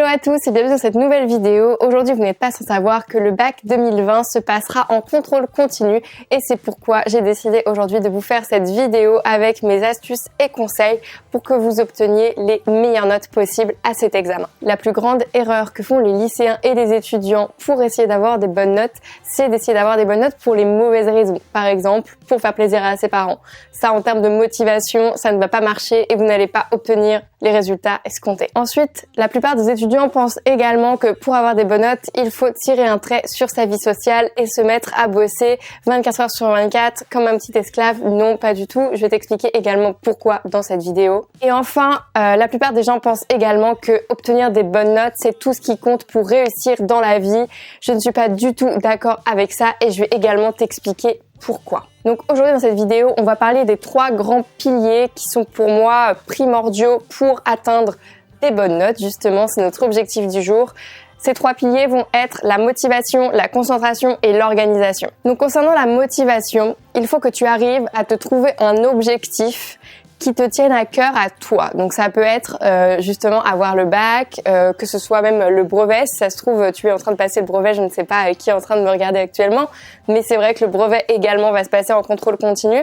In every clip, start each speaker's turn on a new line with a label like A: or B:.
A: à tous et bienvenue dans cette nouvelle vidéo. Aujourd'hui, vous n'êtes pas sans savoir que le bac 2020 se passera en contrôle continu et c'est pourquoi j'ai décidé aujourd'hui de vous faire cette vidéo avec mes astuces et conseils pour que vous obteniez les meilleures notes possibles à cet examen. La plus grande erreur que font les lycéens et les étudiants pour essayer d'avoir des bonnes notes, c'est d'essayer d'avoir des bonnes notes pour les mauvaises raisons. Par exemple, pour faire plaisir à ses parents. Ça, en termes de motivation, ça ne va pas marcher et vous n'allez pas obtenir les résultats escomptés. Ensuite, la plupart des étudiants pensent également que pour avoir des bonnes notes, il faut tirer un trait sur sa vie sociale et se mettre à bosser 24 heures sur 24 comme un petit esclave. Non, pas du tout. Je vais t'expliquer également pourquoi dans cette vidéo. Et enfin, la plupart des gens pensent également que obtenir des bonnes notes, c'est tout ce qui compte pour réussir dans la vie. Je ne suis pas du tout d'accord avec ça et je vais également t'expliquer pourquoi. Donc aujourd'hui dans cette vidéo, on va parler des 3 grands piliers qui sont pour moi primordiaux pour atteindre des bonnes notes. Justement, c'est notre objectif du jour. Ces 3 piliers vont être la motivation, la concentration et l'organisation. Donc concernant la motivation, il faut que tu arrives à te trouver un objectif qui te tienne à cœur à toi. Donc ça peut être justement avoir le bac, que ce soit même le brevet. Si ça se trouve, tu es en train de passer le brevet, je ne sais pas qui est en train de me regarder actuellement, mais c'est vrai que le brevet également va se passer en contrôle continu.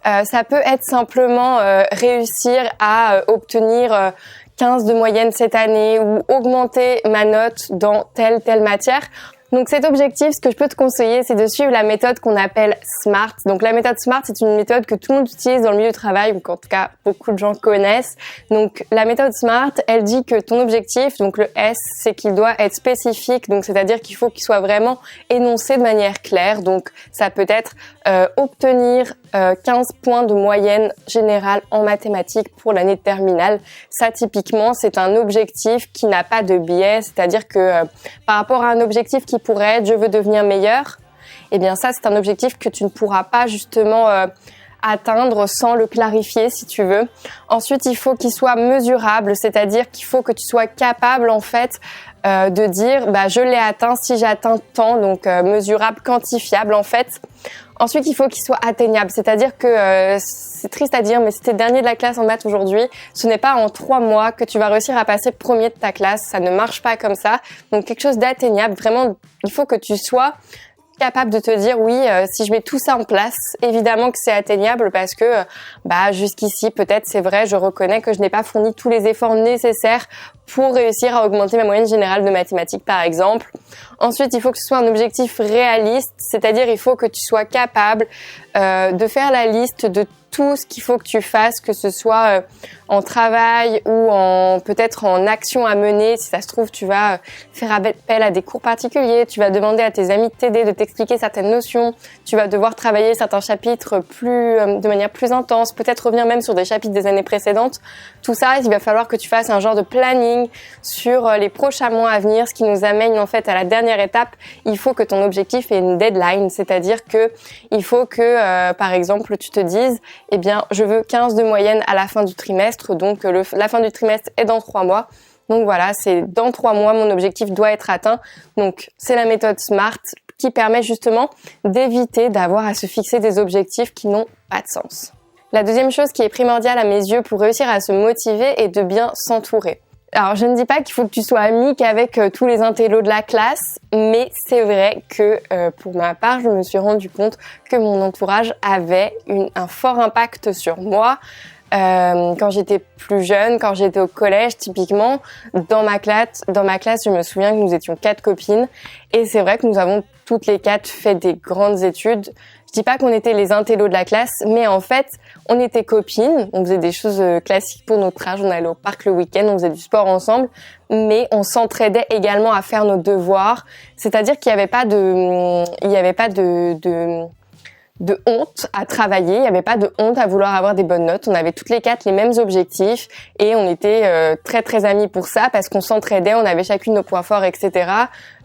A: Ça peut être simplement réussir à obtenir 15 de moyenne cette année ou augmenter ma note dans telle matière. Donc cet objectif, ce que je peux te conseiller, c'est de suivre la méthode qu'on appelle SMART. Donc la méthode SMART, c'est une méthode que tout le monde utilise dans le milieu du travail, ou qu'en tout cas beaucoup de gens connaissent. Donc la méthode SMART, elle dit que ton objectif, donc le S, c'est qu'il doit être spécifique, donc c'est-à-dire qu'il faut qu'il soit vraiment énoncé de manière claire. Donc ça peut être obtenir 15 points de moyenne générale en mathématiques pour l'année de terminale. Ça, typiquement, c'est un objectif qui n'a pas de biais, c'est-à-dire que par rapport à un objectif qui pourrait être « je veux devenir meilleur », eh bien ça, c'est un objectif que tu ne pourras pas justement atteindre sans le clarifier si tu veux. Ensuite, il faut qu'il soit mesurable, c'est-à-dire qu'il faut que tu sois capable en fait de dire je l'ai atteint si j'atteins tant, donc mesurable, quantifiable en fait. Ensuite, il faut qu'il soit atteignable, c'est-à-dire que c'est triste à dire, mais si t'es dernier de la classe en maths aujourd'hui, ce n'est pas en 3 mois que tu vas réussir à passer premier de ta classe, ça ne marche pas comme ça. Donc quelque chose d'atteignable, vraiment, il faut que tu sois capable de te dire oui, si je mets tout ça en place, évidemment que c'est atteignable parce que jusqu'ici peut-être c'est vrai, je reconnais que je n'ai pas fourni tous les efforts nécessaires pour réussir à augmenter ma moyenne générale de mathématiques par exemple. Ensuite, il faut que ce soit un objectif réaliste, c'est-à-dire il faut que tu sois capable de faire la liste de tout ce qu'il faut que tu fasses, que ce soit en travail ou peut-être en action à mener. Si ça se trouve, tu vas faire appel à des cours particuliers, tu vas demander à tes amis de t'aider, de t'expliquer certaines notions, tu vas devoir travailler certains chapitres de manière plus intense, peut-être revenir même sur des chapitres des années précédentes. Tout ça, il va falloir que tu fasses un genre de planning sur les prochains mois à venir, ce qui nous amène en fait à la dernière étape. Il faut que ton objectif ait une deadline, c'est-à-dire que il faut que, par exemple, tu te dises je veux 15 de moyenne à la fin du trimestre, donc la fin du trimestre est dans 3 mois. Donc voilà, c'est dans 3 mois, mon objectif doit être atteint. Donc c'est la méthode SMART qui permet justement d'éviter d'avoir à se fixer des objectifs qui n'ont pas de sens. La deuxième chose qui est primordiale à mes yeux pour réussir à se motiver est de bien s'entourer. Alors, je ne dis pas qu'il faut que tu sois ami qu'avec tous les intellos de la classe, mais c'est vrai que pour ma part, je me suis rendu compte que mon entourage avait un fort impact sur moi. Quand j'étais plus jeune, quand j'étais au collège, typiquement, dans ma classe, je me souviens que nous étions 4 copines et c'est vrai que nous avons toutes les 4 fait des grandes études. Je dis pas qu'on était les intellos de la classe, mais en fait, on était copines, on faisait des choses classiques pour notre âge, on allait au parc le week-end, on faisait du sport ensemble, mais on s'entraidait également à faire nos devoirs, c'est-à-dire qu'il n'y avait pas de honte à travailler, il n'y avait pas de honte à vouloir avoir des bonnes notes, on avait toutes les 4 les mêmes objectifs et on était très très amis pour ça parce qu'on s'entraidait, on avait chacune nos points forts, etc.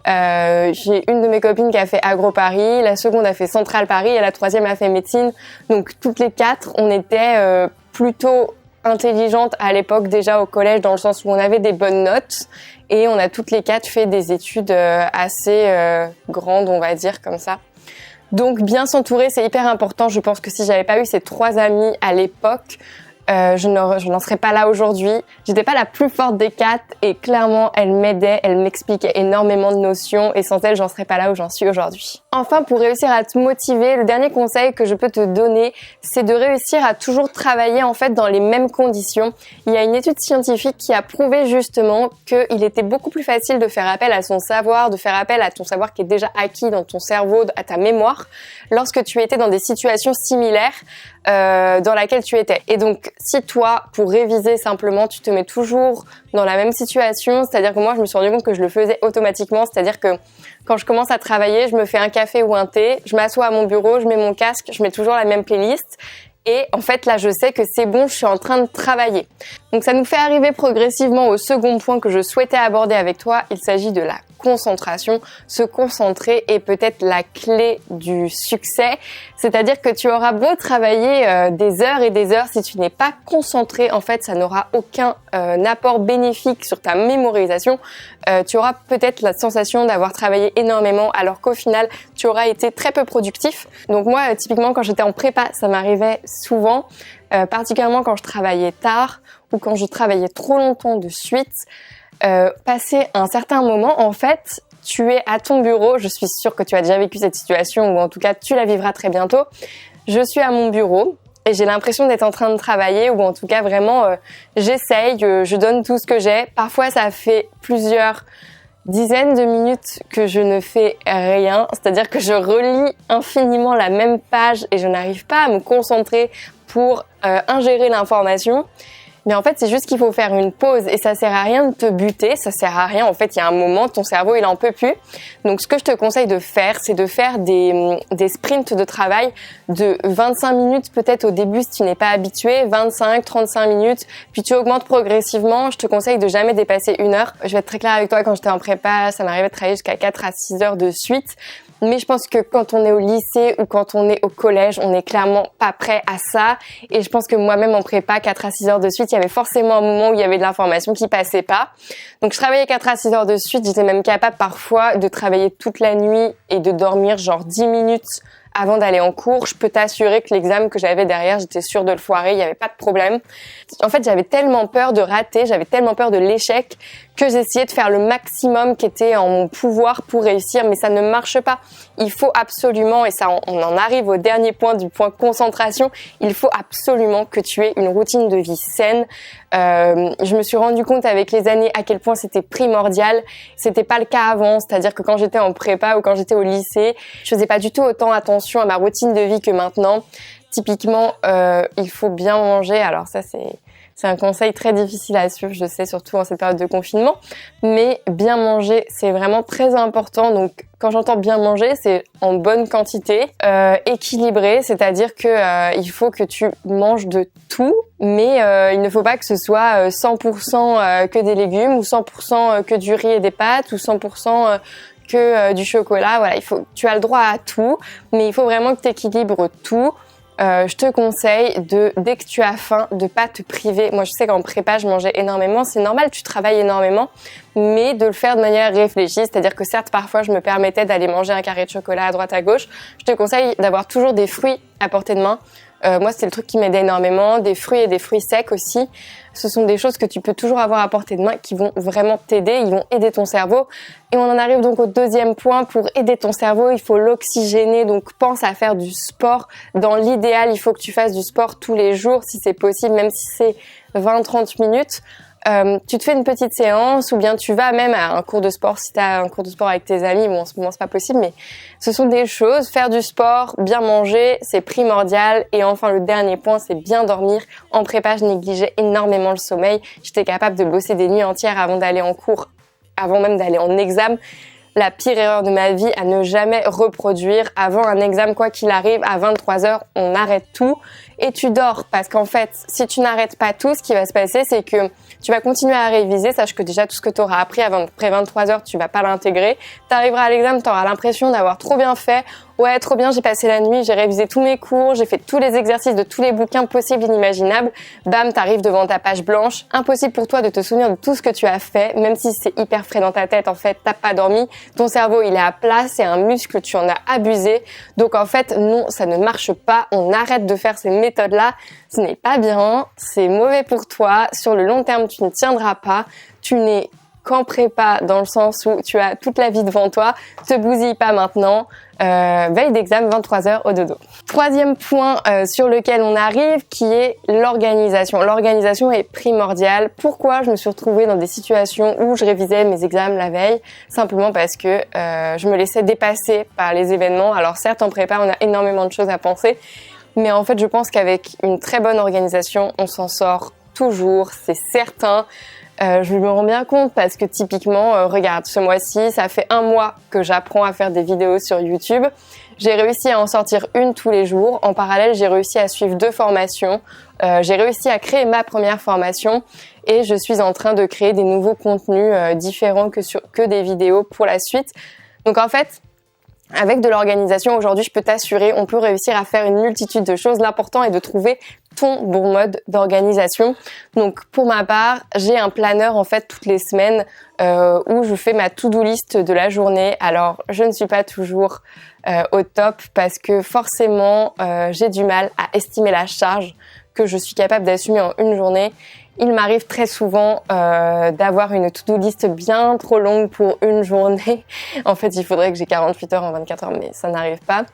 A: J'ai une de mes copines qui a fait Agro Paris, la seconde a fait Centrale Paris et la troisième a fait médecine. Donc toutes les 4, on était plutôt intelligentes à l'époque déjà au collège dans le sens où on avait des bonnes notes et on a toutes les 4 fait des études assez grandes, on va dire comme ça. Donc bien s'entourer, c'est hyper important. Je pense que si j'avais pas eu ces 3 amis à l'époque, je n'en serais pas là aujourd'hui. J'étais pas la plus forte des 4 et clairement elle m'aidait, elle m'expliquait énormément de notions et sans elle j'en serais pas là où j'en suis aujourd'hui. Enfin, pour réussir à te motiver, le dernier conseil que je peux te donner, c'est de réussir à toujours travailler en fait dans les mêmes conditions. Il y a une étude scientifique qui a prouvé justement qu'il était beaucoup plus facile de faire appel à son savoir, de faire appel à ton savoir qui est déjà acquis dans ton cerveau, à ta mémoire, lorsque tu étais dans des situations similaires dans laquelle tu étais. Et donc, si toi, pour réviser simplement, tu te mets toujours dans la même situation, c'est-à-dire que moi, je me suis rendu compte que je le faisais automatiquement, c'est-à-dire que quand je commence à travailler, je me fais un café ou un thé, je m'assois à mon bureau, je mets mon casque, je mets toujours la même playlist. Et en fait, là, je sais que c'est bon, je suis en train de travailler. Donc, ça nous fait arriver progressivement au second point que je souhaitais aborder avec toi. Il s'agit de la concentration. Se concentrer est peut-être la clé du succès. C'est-à-dire que tu auras beau travailler des heures et des heures, si tu n'es pas concentré, en fait, ça n'aura aucun apport bénéfique sur ta mémorisation. Tu auras peut-être la sensation d'avoir travaillé énormément, alors qu'au final, tu auras été très peu productif. Donc moi, typiquement, quand j'étais en prépa, ça m'arrivait souvent, particulièrement quand je travaillais tard ou quand je travaillais trop longtemps de suite. Passer un certain moment, en fait, tu es à ton bureau, je suis sûre que tu as déjà vécu cette situation ou en tout cas tu la vivras très bientôt. Je suis à mon bureau et j'ai l'impression d'être en train de travailler ou en tout cas vraiment j'essaye, je donne tout ce que j'ai. Parfois ça fait plusieurs dizaines de minutes que je ne fais rien, c'est-à-dire que je relis infiniment la même page et je n'arrive pas à me concentrer pour ingérer l'information. Mais en fait, c'est juste qu'il faut faire une pause et ça sert à rien de te buter, ça sert à rien. En fait, il y a un moment, ton cerveau, il en peut plus. Donc, ce que je te conseille de faire, c'est de faire des sprints de travail de 25 minutes peut-être au début si tu n'es pas habitué, 25, 35 minutes, puis tu augmentes progressivement. Je te conseille de jamais dépasser 1 heure. Je vais être très claire avec toi, quand j'étais en prépa, ça m'arrivait de travailler jusqu'à 4 à 6 heures de suite. Mais je pense que quand on est au lycée ou quand on est au collège, on n'est clairement pas prêt à ça. Et je pense que moi-même en prépa, 4 à 6 heures de suite, il y avait forcément un moment où il y avait de l'information qui passait pas. Donc je travaillais 4 à 6 heures de suite, j'étais même capable parfois de travailler toute la nuit et de dormir genre 10 minutes avant d'aller en cours. Je peux t'assurer que l'examen que j'avais derrière, j'étais sûre de le foirer, il n'y avait pas de problème. En fait, j'avais tellement peur de rater, j'avais tellement peur de l'échec que j'essayais de faire le maximum qui était en mon pouvoir pour réussir, mais ça ne marche pas. Il faut absolument, et ça on en arrive au dernier point du point concentration, il faut absolument que tu aies une routine de vie saine. Je me suis rendu compte avec les années à quel point c'était primordial. C'était pas le cas avant, c'est-à-dire que quand j'étais en prépa ou quand j'étais au lycée, je faisais pas du tout autant attention à ma routine de vie que maintenant. Typiquement, il faut bien manger. Alors ça, c'est un conseil très difficile à suivre, je sais, surtout en cette période de confinement. Mais bien manger, c'est vraiment très important. Donc, quand j'entends bien manger, c'est en bonne quantité, équilibré, c'est-à-dire que il faut que tu manges de tout, mais il ne faut pas que ce soit 100% que des légumes ou 100% que du riz et des pâtes ou 100% que du chocolat. Voilà, tu as le droit à tout, mais il faut vraiment que tu équilibres tout. Je te conseille dès que tu as faim, de pas te priver. Moi, je sais qu'en prépa, je mangeais énormément. C'est normal, tu travailles énormément, mais de le faire de manière réfléchie. C'est-à-dire que certes, parfois, je me permettais d'aller manger un carré de chocolat à droite à gauche. Je te conseille d'avoir toujours des fruits à portée de main. Moi, c'est le truc qui m'aidait énormément. Des fruits et des fruits secs aussi. Ce sont des choses que tu peux toujours avoir à portée de main qui vont vraiment t'aider, ils vont aider ton cerveau. Et on en arrive donc au deuxième point. Pour aider ton cerveau, il faut l'oxygéner. Donc, pense à faire du sport. Dans l'idéal, il faut que tu fasses du sport tous les jours, si c'est possible, même si c'est 20-30 minutes. Tu te fais une petite séance ou bien tu vas même à un cours de sport si tu as un cours de sport avec tes amis. Bon, en ce moment, c'est pas possible, mais ce sont des choses. Faire du sport, bien manger, c'est primordial. Et enfin, le dernier point, c'est bien dormir. En prépa, je négligeais énormément le sommeil. J'étais capable de bosser des nuits entières avant d'aller en cours, avant même d'aller en examen. La pire erreur de ma vie à ne jamais reproduire. Avant un examen, quoi qu'il arrive, à 23h, on arrête tout et tu dors. Parce qu'en fait, si tu n'arrêtes pas tout, ce qui va se passer, c'est que tu vas continuer à réviser. Sache que déjà, tout ce que tu auras appris après 23h, tu vas pas l'intégrer. Tu arriveras à l'examen, tu auras l'impression d'avoir trop bien fait. Ouais, trop bien, j'ai passé la nuit, j'ai révisé tous mes cours, j'ai fait tous les exercices de tous les bouquins possibles et inimaginables. Bam, t'arrives devant ta page blanche. Impossible pour toi de te souvenir de tout ce que tu as fait, même si c'est hyper frais dans ta tête. En fait, t'as pas dormi, ton cerveau il est à plat, c'est un muscle, tu en as abusé. Donc en fait, non, ça ne marche pas. On arrête de faire ces méthodes-là. Ce n'est pas bien, c'est mauvais pour toi. Sur le long terme, tu ne tiendras pas. Tu n'es qu'en prépa dans le sens où tu as toute la vie devant toi. Te bousille pas maintenant. Veille d'examen, 23h au dodo. Troisième point sur lequel on arrive, qui est l'organisation. L'organisation est primordiale. Pourquoi je me suis retrouvée dans des situations où je révisais mes examens la veille? Simplement parce que je me laissais dépasser par les événements. Alors certes, en prépa, on a énormément de choses à penser, mais en fait, je pense qu'avec une très bonne organisation, on s'en sort toujours, c'est certain. Je me rends bien compte parce que typiquement, regarde, ce mois-ci, ça fait 1 mois que j'apprends à faire des vidéos sur YouTube. J'ai réussi à en sortir une tous les jours. En parallèle, j'ai réussi à suivre 2 formations. J'ai réussi à créer ma première formation et je suis en train de créer des nouveaux contenus différents que des vidéos pour la suite. Donc en fait, avec de l'organisation, aujourd'hui, je peux t'assurer, on peut réussir à faire une multitude de choses. L'important est de trouver ton bon mode d'organisation. Donc, pour ma part, j'ai un planeur, en fait, toutes les semaines où je fais ma to-do list de la journée. Alors, je ne suis pas toujours au top parce que forcément, j'ai du mal à estimer la charge que je suis capable d'assumer en une journée. Il m'arrive très souvent d'avoir une to-do list bien trop longue pour une journée. En fait, il faudrait que j'ai 48 heures en 24 heures, mais ça n'arrive pas.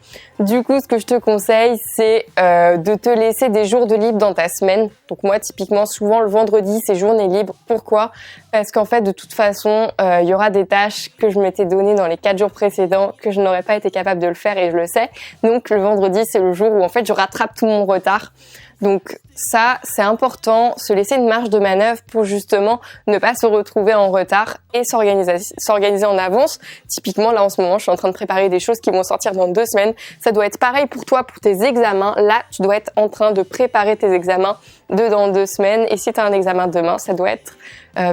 A: Du coup, ce que je te conseille, c'est de te laisser des jours de libre dans ta semaine. Donc moi, typiquement, souvent le vendredi, c'est journée libre. Pourquoi ? Parce qu'en fait, de toute façon, il y aura des tâches que je m'étais données dans les 4 jours précédents que je n'aurais pas été capable de le faire et je le sais. Donc le vendredi, c'est le jour où en fait, je rattrape tout mon retard. Donc ça, c'est important, se laisser une marge de manœuvre pour justement ne pas se retrouver en retard et s'organiser en avance. Typiquement, là en ce moment, je suis en train de préparer des choses qui vont sortir dans 2 semaines. Ça doit être pareil pour toi, pour tes examens. Là, tu dois être en train de préparer tes examens dans 2 semaines. Et si tu as un examen demain, ça doit être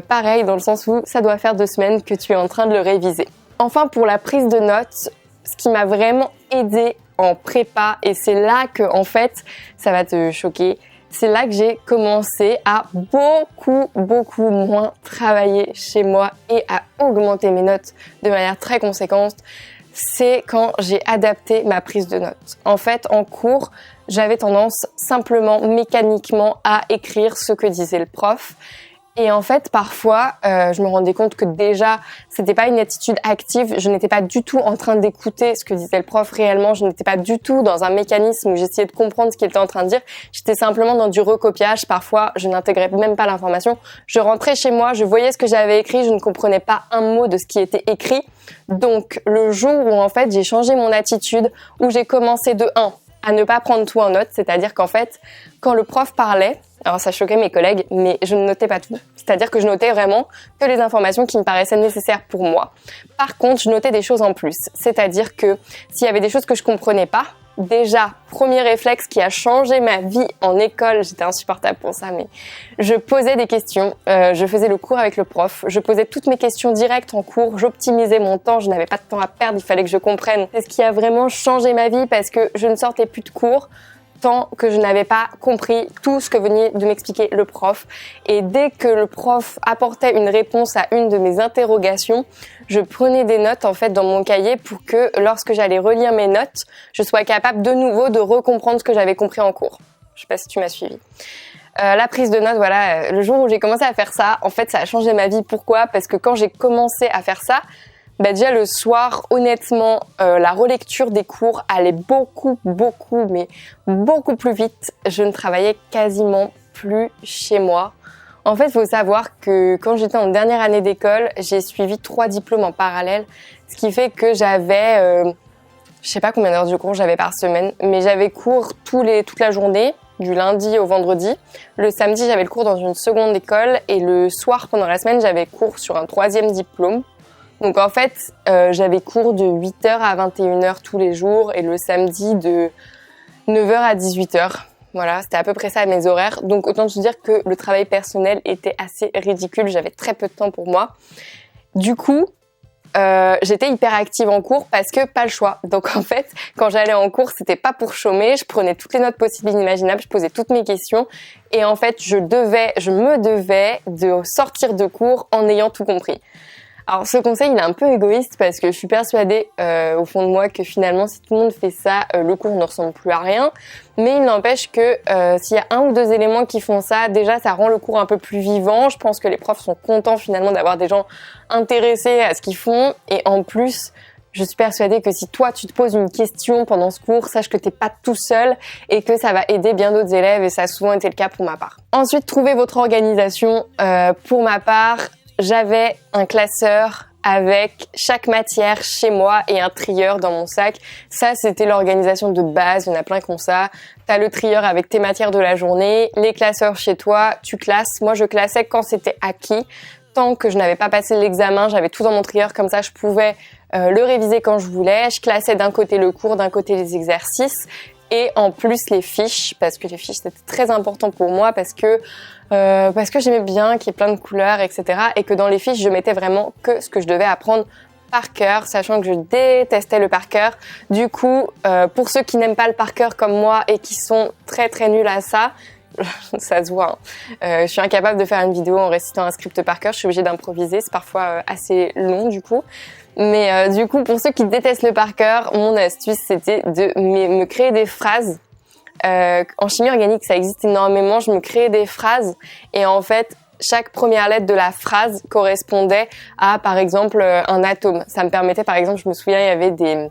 A: pareil dans le sens où ça doit faire 2 semaines que tu es en train de le réviser. Enfin, pour la prise de notes, ce qui m'a vraiment aidée en prépa, et c'est là que, en fait, ça va te choquer, c'est là que j'ai commencé à beaucoup moins travailler chez moi et à augmenter mes notes de manière très conséquente. C'est quand j'ai adapté ma prise de notes. En fait, en cours, j'avais tendance simplement, mécaniquement, à écrire ce que disait le prof. Et en fait, parfois, je me rendais compte que déjà, c'était pas une attitude active. Je n'étais pas du tout en train d'écouter ce que disait le prof réellement. Je n'étais pas du tout dans un mécanisme où j'essayais de comprendre ce qu'il était en train de dire. J'étais simplement dans du recopiage. Parfois, je n'intégrais même pas l'information. Je rentrais chez moi, je voyais ce que j'avais écrit, je ne comprenais pas un mot de ce qui était écrit. Donc, le jour où en fait, j'ai changé mon attitude, où j'ai commencé de 1 à ne pas prendre tout en note, c'est-à-dire qu'en fait, quand le prof parlait, alors ça choquait mes collègues, mais je ne notais pas tout. C'est-à-dire que je notais vraiment que les informations qui me paraissaient nécessaires pour moi. Par contre, je notais des choses en plus. C'est-à-dire que s'il y avait des choses que je comprenais pas, déjà, premier réflexe qui a changé ma vie en école, j'étais insupportable pour ça, mais je posais des questions, je faisais le cours avec le prof, je posais toutes mes questions directes en cours, j'optimisais mon temps, je n'avais pas de temps à perdre, il fallait que je comprenne. C'est ce qui a vraiment changé ma vie parce que je ne sortais plus de cours tant que je n'avais pas compris tout ce que venait de m'expliquer le prof. Et dès que le prof apportait une réponse à une de mes interrogations, je prenais des notes en fait dans mon cahier pour que lorsque j'allais relire mes notes, je sois capable de nouveau de recomprendre ce que j'avais compris en cours. Je sais pas si tu m'as suivi. La prise de notes, voilà, le jour où j'ai commencé à faire ça, en fait, ça a changé ma vie. Pourquoi ? Parce que quand j'ai commencé à faire ça, déjà le soir, honnêtement, la relecture des cours allait beaucoup plus vite. Je ne travaillais quasiment plus chez moi. En fait, il faut savoir que quand j'étais en dernière année d'école, j'ai suivi 3 diplômes en parallèle, ce qui fait que j'avais, je sais pas combien d'heures de cours j'avais par semaine, mais j'avais cours toute la journée, du lundi au vendredi. Le samedi, j'avais le cours dans une seconde école et le soir, pendant la semaine, j'avais cours sur un 3e diplôme. Donc en fait, j'avais cours de 8h à 21h tous les jours et le samedi de 9h à 18h. Voilà, c'était à peu près ça mes horaires. Donc autant te dire que le travail personnel était assez ridicule, j'avais très peu de temps pour moi. Du coup, j'étais hyper active en cours parce que pas le choix. Donc en fait, quand j'allais en cours, c'était pas pour chômer, je prenais toutes les notes possibles et inimaginables, je posais toutes mes questions et en fait, je me devais de sortir de cours en ayant tout compris. Alors ce conseil il est un peu égoïste parce que je suis persuadée au fond de moi que finalement si tout le monde fait ça, le cours ne ressemble plus à rien. Mais il n'empêche que s'il y a un ou deux éléments qui font ça, déjà ça rend le cours un peu plus vivant. Je pense que les profs sont contents finalement d'avoir des gens intéressés à ce qu'ils font. Et en plus, je suis persuadée que si toi tu te poses une question pendant ce cours, sache que t'es pas tout seul et que ça va aider bien d'autres élèves et ça a souvent été le cas pour ma part. Ensuite, trouvez votre organisation. Pour ma part, j'avais un classeur avec chaque matière chez moi et un trieur dans mon sac. Ça, c'était l'organisation de base. Il y en a plein qui ont ça. T'as le trieur avec tes matières de la journée, les classeurs chez toi, tu classes. Moi, je classais quand c'était acquis. Tant que je n'avais pas passé l'examen, j'avais tout dans mon trieur. Comme ça, je pouvais le réviser quand je voulais. Je classais d'un côté le cours, d'un côté les exercices. Et en plus les fiches, parce que les fiches c'était très important pour moi parce que j'aimais bien qu'il y ait plein de couleurs, etc. Et que dans les fiches je mettais vraiment que ce que je devais apprendre par cœur, sachant que je détestais le par cœur. Du coup, pour ceux qui n'aiment pas le par cœur comme moi et qui sont très très nuls à ça, ça se voit. Je suis incapable de faire une vidéo en récitant un script par cœur. Je suis obligée d'improviser. C'est parfois assez long du coup. Mais du coup, pour ceux qui détestent le par cœur, mon astuce c'était de me créer des phrases. En chimie organique, ça existe énormément. Je me créais des phrases et en fait, chaque première lettre de la phrase correspondait à, par exemple, un atome. Ça me permettait, par exemple, je me souviens, il y avait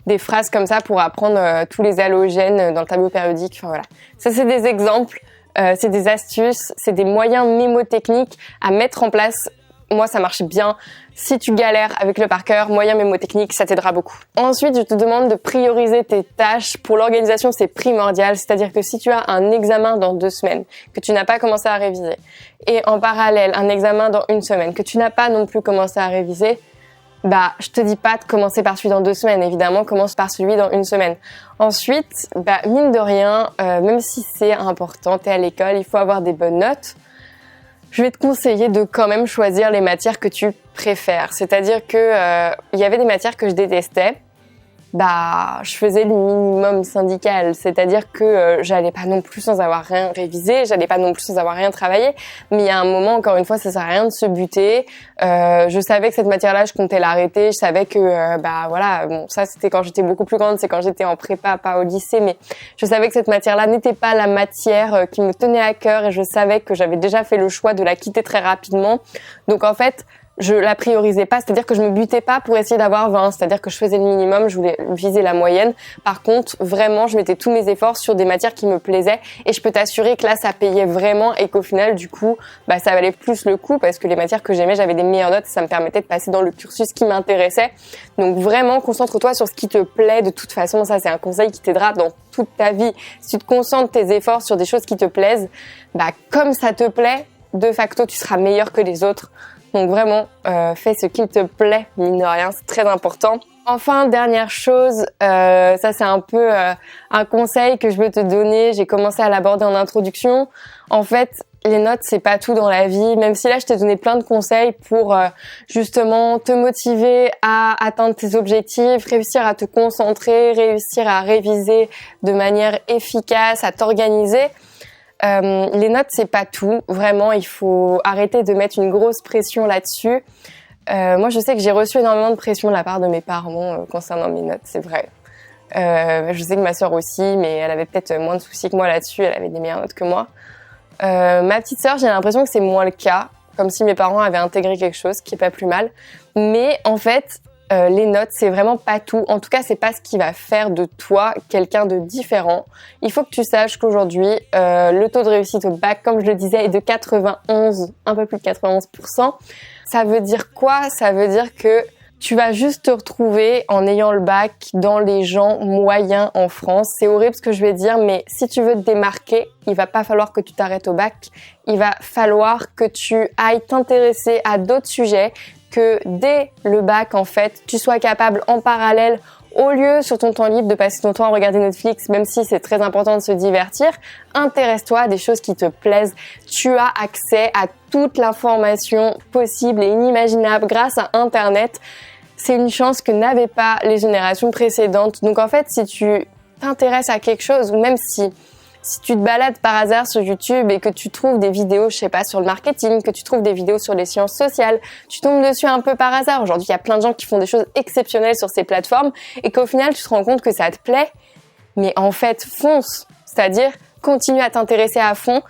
A: des phrases comme ça pour apprendre tous les halogènes dans le tableau périodique. Enfin voilà. Ça, c'est des exemples, c'est des astuces, c'est des moyens mémotechniques à mettre en place. Moi, ça marche bien. Si tu galères avec le par cœur, moyen mémotechnique, ça t'aidera beaucoup. Ensuite, je te demande de prioriser tes tâches. Pour l'organisation, c'est primordial. C'est-à-dire que si tu as un examen dans 2 semaines, que tu n'as pas commencé à réviser, et en parallèle, un examen dans 1 semaine, que tu n'as pas non plus commencé à réviser, je te dis pas de commencer par celui dans 2 semaines. Évidemment, commence par celui dans 1 semaine. Ensuite, mine de rien, même si c'est important, t'es à l'école, il faut avoir des bonnes notes. Je vais te conseiller de quand même choisir les matières que tu préfères. C'est-à-dire que il y avait des matières que je détestais. Je faisais le minimum syndical. C'est-à-dire que j'allais pas non plus sans avoir rien révisé, j'allais pas non plus sans avoir rien travaillé. Mais il y a un moment, encore une fois, ça sert à rien de se buter. Je savais que cette matière-là, je comptais l'arrêter. Je savais que, ça c'était quand j'étais beaucoup plus grande, c'est quand j'étais en prépa, pas au lycée. Mais je savais que cette matière-là n'était pas la matière qui me tenait à cœur et je savais que j'avais déjà fait le choix de la quitter très rapidement. Donc en fait, je la priorisais pas, c'est-à-dire que je me butais pas pour essayer d'avoir 20, c'est-à-dire que je faisais le minimum, je voulais viser la moyenne. Par contre, vraiment, je mettais tous mes efforts sur des matières qui me plaisaient et je peux t'assurer que là, ça payait vraiment et qu'au final, du coup, ça valait plus le coup parce que les matières que j'aimais, j'avais des meilleures notes et ça me permettait de passer dans le cursus qui m'intéressait. Donc vraiment, concentre-toi sur ce qui te plaît. De toute façon, ça, c'est un conseil qui t'aidera dans toute ta vie. Si tu te concentres tes efforts sur des choses qui te plaisent, comme ça te plaît, de facto, tu seras meilleur que les autres. Donc vraiment, fais ce qu'il te plaît, mine de rien, c'est très important. Enfin, dernière chose, ça c'est un peu un conseil que je veux te donner, j'ai commencé à l'aborder en introduction. En fait, les notes, c'est pas tout dans la vie, même si là je t'ai donné plein de conseils pour justement te motiver à atteindre tes objectifs, réussir à te concentrer, réussir à réviser de manière efficace, à t'organiser. Les notes, c'est pas tout. Vraiment, il faut arrêter de mettre une grosse pression là-dessus. Moi, je sais que j'ai reçu énormément de pression de la part de mes parents concernant mes notes, c'est vrai. Je sais que ma sœur aussi, mais elle avait peut-être moins de soucis que moi là-dessus. Elle avait des meilleures notes que moi. Ma petite sœur, j'ai l'impression que c'est moins le cas. Comme si mes parents avaient intégré quelque chose, qui est pas plus mal. Mais en fait, les notes, c'est vraiment pas tout. En tout cas, c'est pas ce qui va faire de toi quelqu'un de différent. Il faut que tu saches qu'aujourd'hui, le taux de réussite au bac, comme je le disais, est de 91, un peu plus de 91%. Ça veut dire quoi? Ça veut dire que tu vas juste te retrouver en ayant le bac dans les gens moyens en France. C'est horrible ce que je vais dire, mais si tu veux te démarquer, il va pas falloir que tu t'arrêtes au bac. Il va falloir que tu ailles t'intéresser à d'autres sujets, que dès le bac, en fait, tu sois capable en parallèle, au lieu sur ton temps libre de passer ton temps à regarder Netflix, même si c'est très important de se divertir, intéresse-toi à des choses qui te plaisent. Tu as accès à toute l'information possible et inimaginable grâce à Internet. c'est une chance que n'avaient pas les générations précédentes. Donc en fait, si tu t'intéresses à quelque chose, ou même si tu te balades par hasard sur YouTube et que tu trouves des vidéos, je sais pas, sur le marketing, que tu trouves des vidéos sur les sciences sociales, tu tombes dessus un peu par hasard. Aujourd'hui, il y a plein de gens qui font des choses exceptionnelles sur ces plateformes et qu'au final, tu te rends compte que ça te plaît. Mais en fait, fonce. C'est-à-dire, continue à t'intéresser à fond.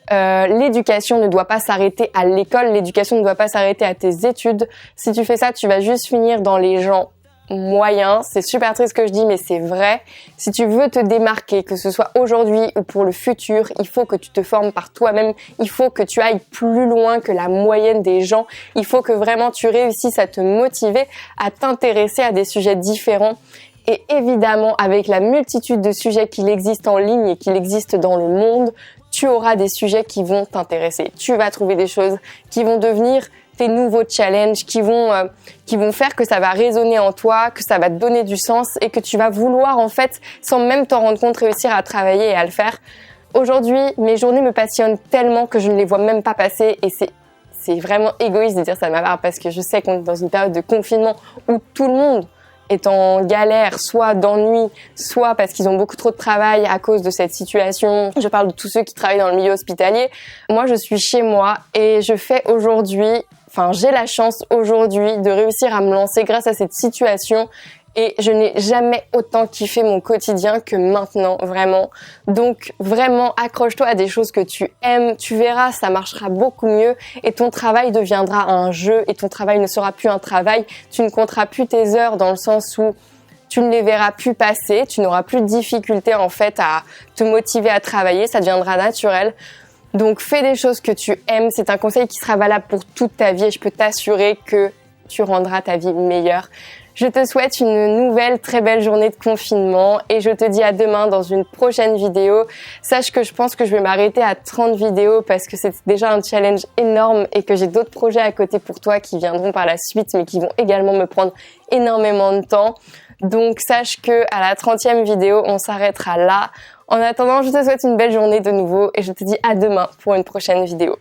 A: L'éducation ne doit pas s'arrêter à l'école, l'éducation ne doit pas s'arrêter à tes études. Si tu fais ça, tu vas juste finir dans les gens moyen. C'est super triste ce que je dis, mais c'est vrai. Si tu veux te démarquer, que ce soit aujourd'hui ou pour le futur, il faut que tu te formes par toi-même. Il faut que tu ailles plus loin que la moyenne des gens. Il faut que vraiment tu réussisses à te motiver, à t'intéresser à des sujets différents. Et évidemment, avec la multitude de sujets qu'il existe en ligne et qu'il existe dans le monde, tu auras des sujets qui vont t'intéresser. Tu vas trouver des choses qui vont devenir tes nouveaux challenges, qui vont faire que ça va résonner en toi, que ça va te donner du sens et que tu vas vouloir en fait, sans même t'en rendre compte, réussir à travailler et à le faire. Aujourd'hui, mes journées me passionnent tellement que je ne les vois même pas passer et c'est vraiment égoïste de dire ça de ma part parce que je sais qu'on est dans une période de confinement où tout le monde est en galère, soit d'ennui, soit parce qu'ils ont beaucoup trop de travail à cause de cette situation. Je parle de tous ceux qui travaillent dans le milieu hospitalier. Moi, je suis chez moi et j'ai la chance aujourd'hui de réussir à me lancer grâce à cette situation et je n'ai jamais autant kiffé mon quotidien que maintenant, vraiment. Donc vraiment, accroche-toi à des choses que tu aimes, tu verras, ça marchera beaucoup mieux et ton travail deviendra un jeu et ton travail ne sera plus un travail. Tu ne compteras plus tes heures dans le sens où tu ne les verras plus passer, tu n'auras plus de difficulté en fait à te motiver à travailler, ça deviendra naturel. Donc fais des choses que tu aimes, c'est un conseil qui sera valable pour toute ta vie et je peux t'assurer que tu rendras ta vie meilleure. Je te souhaite une nouvelle très belle journée de confinement et je te dis à demain dans une prochaine vidéo. Sache que je pense que je vais m'arrêter à 30 vidéos parce que c'est déjà un challenge énorme et que j'ai d'autres projets à côté pour toi qui viendront par la suite mais qui vont également me prendre énormément de temps. Donc sache que à la 30e vidéo, on s'arrêtera là. En attendant, je te souhaite une belle journée de nouveau et je te dis à demain pour une prochaine vidéo.